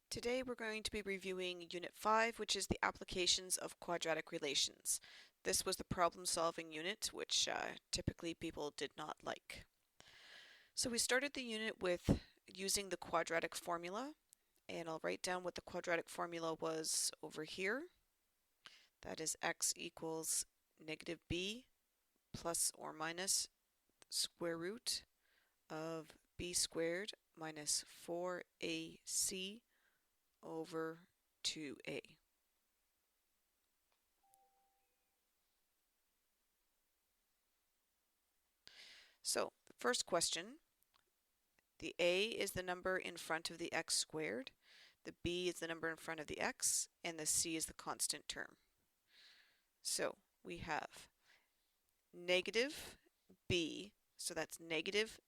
Today we're going to be reviewing Unit 5, which is the applications of quadratic relations. This was the problem-solving unit, which typically people did not like. So we started the unit with using the quadratic formula, and I'll write down what the quadratic formula was over here. That is x equals negative b plus or minus the square root of b squared minus 4ac over 2a. So, the first question, the a is the number in front of the x squared, the b is the number in front of the x, and the c is the constant term. So, we have negative b, so that's negative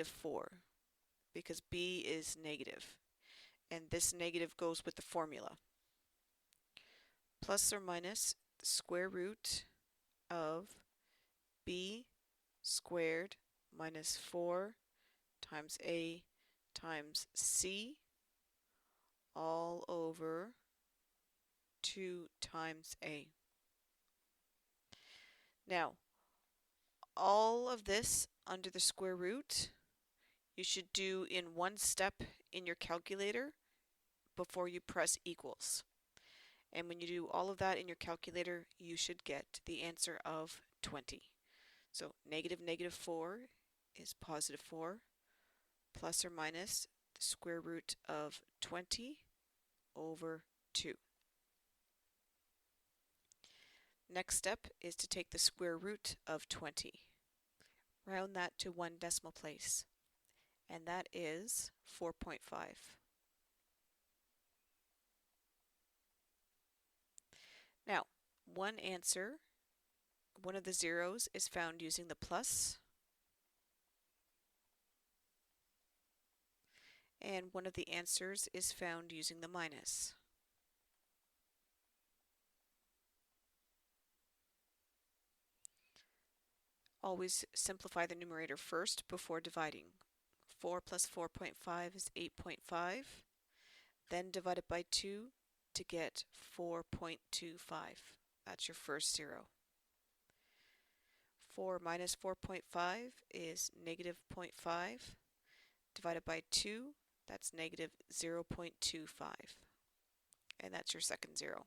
4, because b is negative, and this negative goes with the formula. Plus or minus the square root of b squared minus 4 times a times c all over 2 times a. Now, all of this under the square root you should do in one step in your calculator before you press equals. And when you do all of that in your calculator, you should get the answer of 20. So negative 4 is positive 4, plus or minus the square root of 20 over 2. Next step is to take the square root of 20. Round that to one decimal place, and that is 4.5. Now, one answer, one of the zeros, is found using the plus, and one of the answers is found using the minus. Always simplify the numerator first before dividing. 4 plus 4.5 is 8.5. Then divide it by 2 to get 4.25. That's your first zero. 4 minus 4.5 is negative 0.5. Divided by 2, that's negative 0.25. And that's your second zero.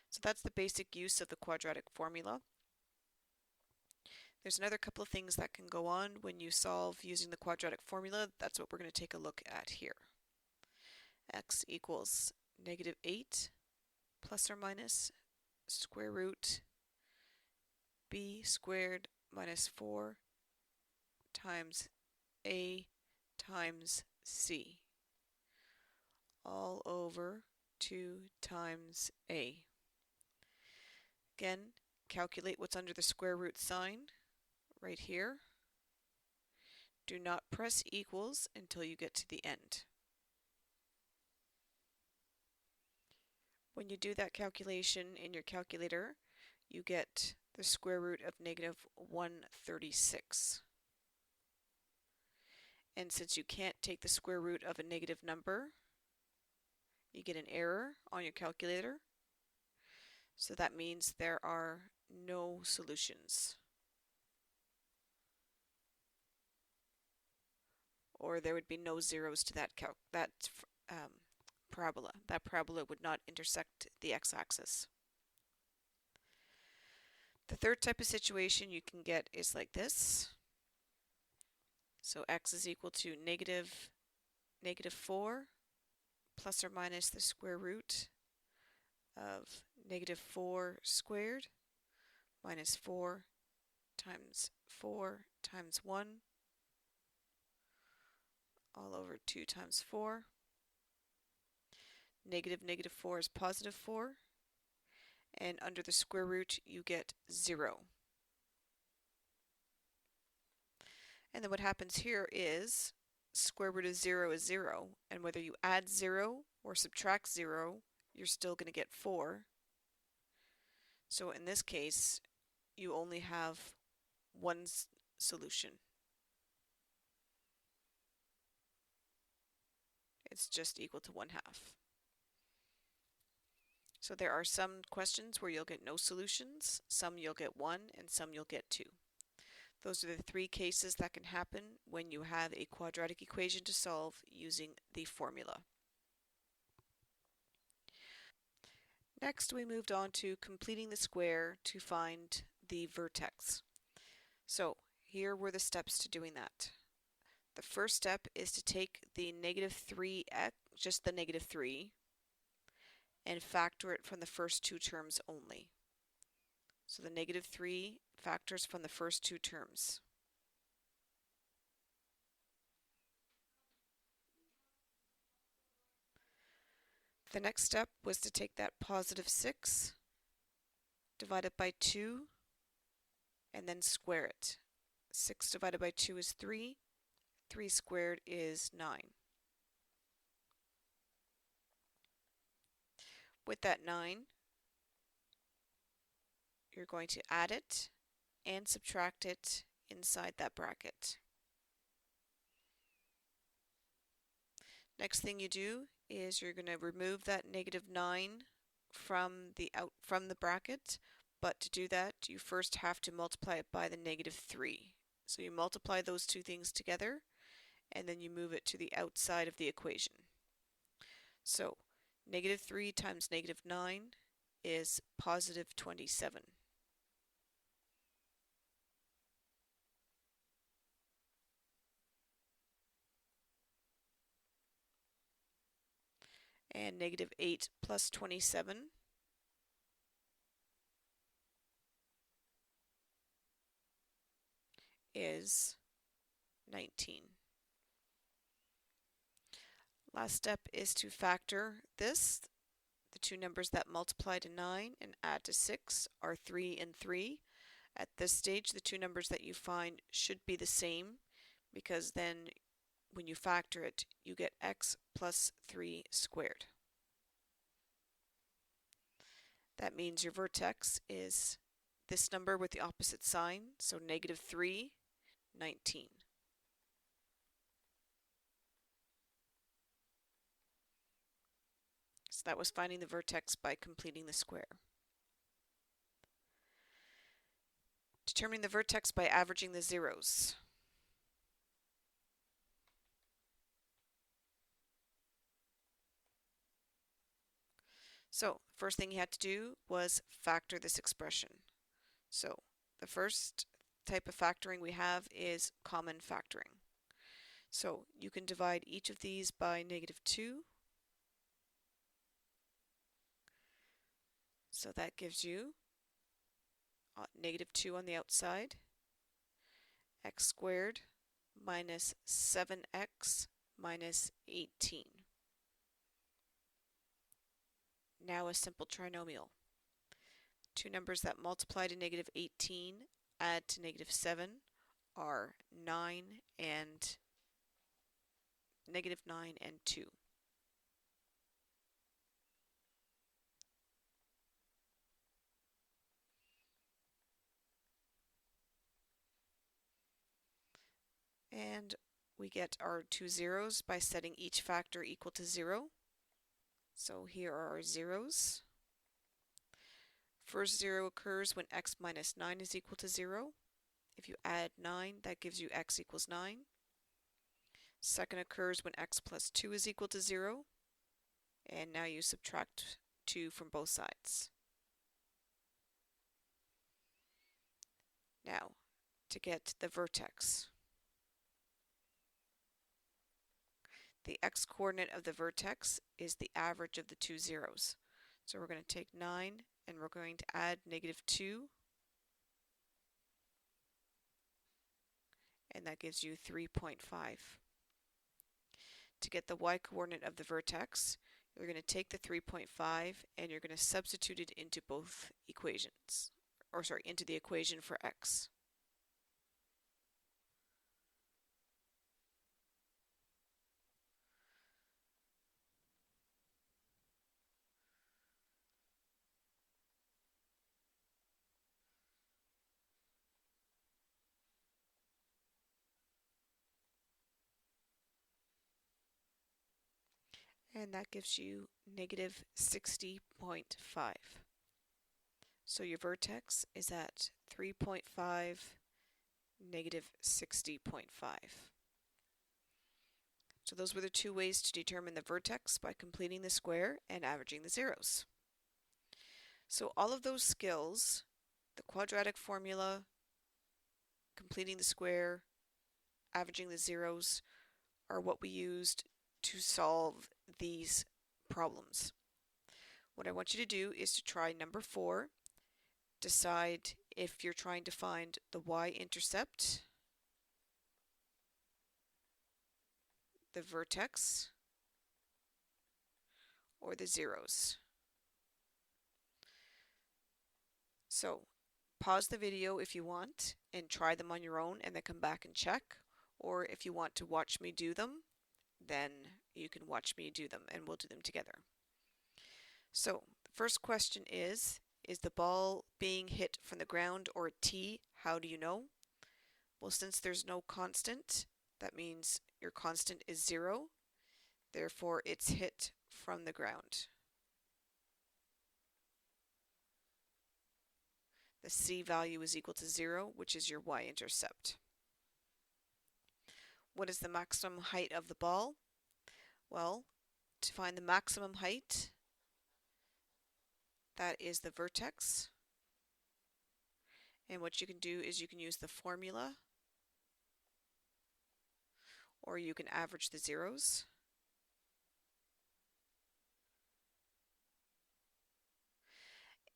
So that's the basic use of the quadratic formula. There's another couple of things that can go on when you solve using the quadratic formula. That's what we're going to take a look at here. X equals negative 8 plus or minus square root b squared minus 4 times a times c all over 2 times a. Again, calculate what's under the square root sign right here. Do not press equals until you get to the end. When you do that calculation in your calculator, you get the square root of negative 136. And since you can't take the square root of a negative number, you get an error on your calculator. So that means there are no solutions. Or there would be no zeros to that parabola. That parabola would not intersect the x-axis. The third type of situation you can get is like this. So x is equal to negative 4 plus or minus the square root of negative 4 squared minus 4 times 1 all over 2 times 4. Negative 4 is positive 4, and under the square root you get 0. And then what happens here is square root of 0 is 0, and whether you add 0 or subtract 0, you're still going to get 4. So in this case, you only have one solution. It's just equal to 1/2. So there are some questions where you'll get no solutions, some you'll get 1, and some you'll get 2. Those are the 3 cases that can happen when you have a quadratic equation to solve using the formula. Next, we moved on to completing the square to find the vertex. So here were the steps to doing that. The first step is to take the negative 3x, just the negative 3, and factor it from the first 2 terms only. So the negative 3 factors from the first 2 terms. The next step was to take that positive 6, divide it by 2, and then square it. 6 divided by 2 is 3. 3 squared is 9. With that 9, you're going to add it and subtract it inside that bracket. Next thing you do is you're going to remove that negative 9 from the bracket, but to do that you first have to multiply it by the negative 3. So you multiply those two things together and then you move it to the outside of the equation. So negative 3 times negative 9 is positive 27. And negative 8 plus 27 is 19. Last step is to factor this. The two numbers that multiply to 9 and add to 6 are 3 and 3. At this stage, the two numbers that you find should be the same, because then when you factor it, you get x plus 3 squared. That means your vertex is this number with the opposite sign, so negative 3, 19. So that was finding the vertex by completing the square. Determining the vertex by averaging the zeros. So first thing you had to do was factor this expression. So the first type of factoring we have is common factoring. So you can divide each of these by negative 2. So that gives you negative 2 on the outside, x squared minus 7x minus 18. Now a simple trinomial. Two numbers that multiply to negative 18 add to negative 7 are 9 and negative 9 and 2. And we get our two zeros by setting each factor equal to 0. So here are our zeros. First 0 occurs when x minus 9 is equal to 0. If you add 9, that gives you x equals 9. Second occurs when x plus 2 is equal to 0. And now you subtract 2 from both sides. Now, to get the vertex. The x-coordinate of the vertex is the average of the two zeros. So we're going to take 9 and we're going to add negative 2. And that gives you 3.5. To get the y-coordinate of the vertex, you're going to take the 3.5 and you're going to substitute it into both equations. Into the equation for x. and that gives you negative 60.5. So your vertex is at 3.5, negative 60.5. So those were the two ways to determine the vertex, by completing the square and averaging the zeros. So all of those skills, the quadratic formula, completing the square, averaging the zeros, are what we used to solve these problems. What I want you to do is to try number 4. Decide if you're trying to find the y-intercept, the vertex, or the zeros. So pause the video if you want and try them on your own and then come back and check. Or if you want to watch me do them, then you can watch me do them and we'll do them together. So the first question is the ball being hit from the ground or a tee? How do you know? Well, since there's no constant, that means your constant is 0. Therefore, it's hit from the ground. The c value is equal to 0, which is your y-intercept. What is the maximum height of the ball? Well, to find the maximum height, that is the vertex. And what you can do is you can use the formula, or you can average the zeros.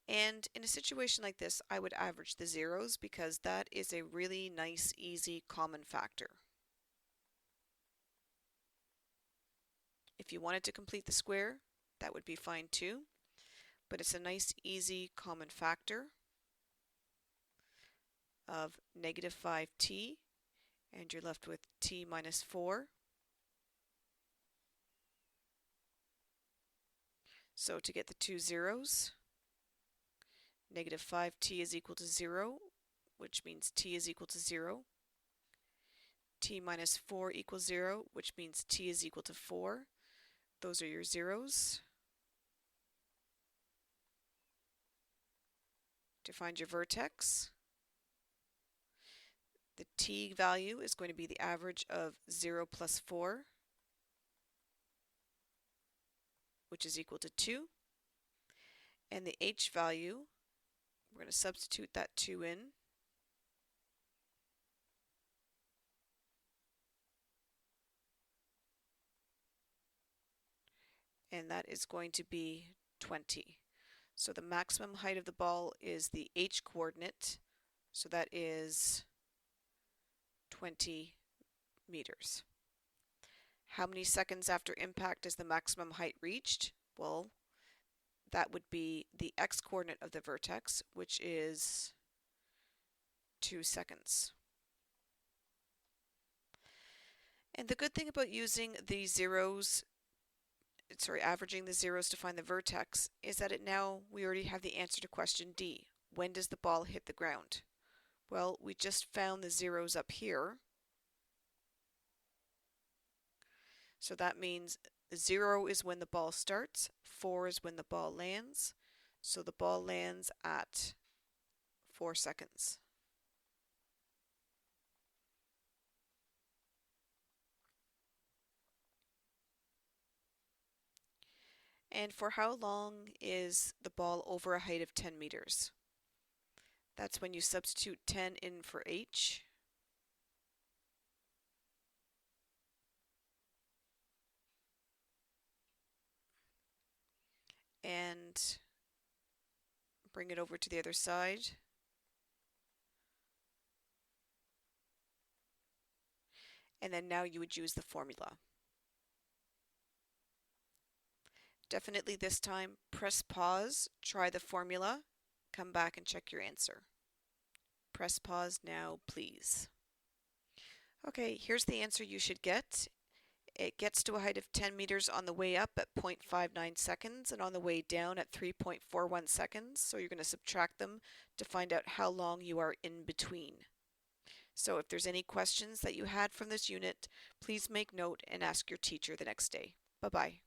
And in a situation like this, I would average the zeros because that is a really nice, easy, common factor. If you wanted to complete the square, that would be fine too, but it's a nice, easy, common factor of negative 5t, and you're left with t minus 4. So to get the two zeros, negative 5t is equal to 0, which means t is equal to 0. T minus 4 equals 0, which means t is equal to 4. Those are your zeros. To find your vertex, the t value is going to be the average of 0 plus 4, which is equal to 2. And the h value, we're going to substitute that 2 in. And that is going to be 20. So the maximum height of the ball is the h coordinate, so that is 20 meters. How many seconds after impact is the maximum height reached? Well, that would be the x coordinate of the vertex, which is 2 seconds. And the good thing about using the averaging the zeros to find the vertex is that we already have the answer to question D. When does the ball hit the ground? Well, we just found the zeros up here. So that means 0 is when the ball starts, 4 is when the ball lands. So the ball lands at 4 seconds. And for how long is the ball over a height of 10 meters? That's when you substitute 10 in for h. And bring it over to the other side. And then now you would use the formula. Definitely this time, press pause, try the formula, come back and check your answer. Press pause now, please. Okay, here's the answer you should get. It gets to a height of 10 meters on the way up at 0.59 seconds and on the way down at 3.41 seconds. So you're going to subtract them to find out how long you are in between. So if there's any questions that you had from this unit, please make note and ask your teacher the next day. Bye-bye.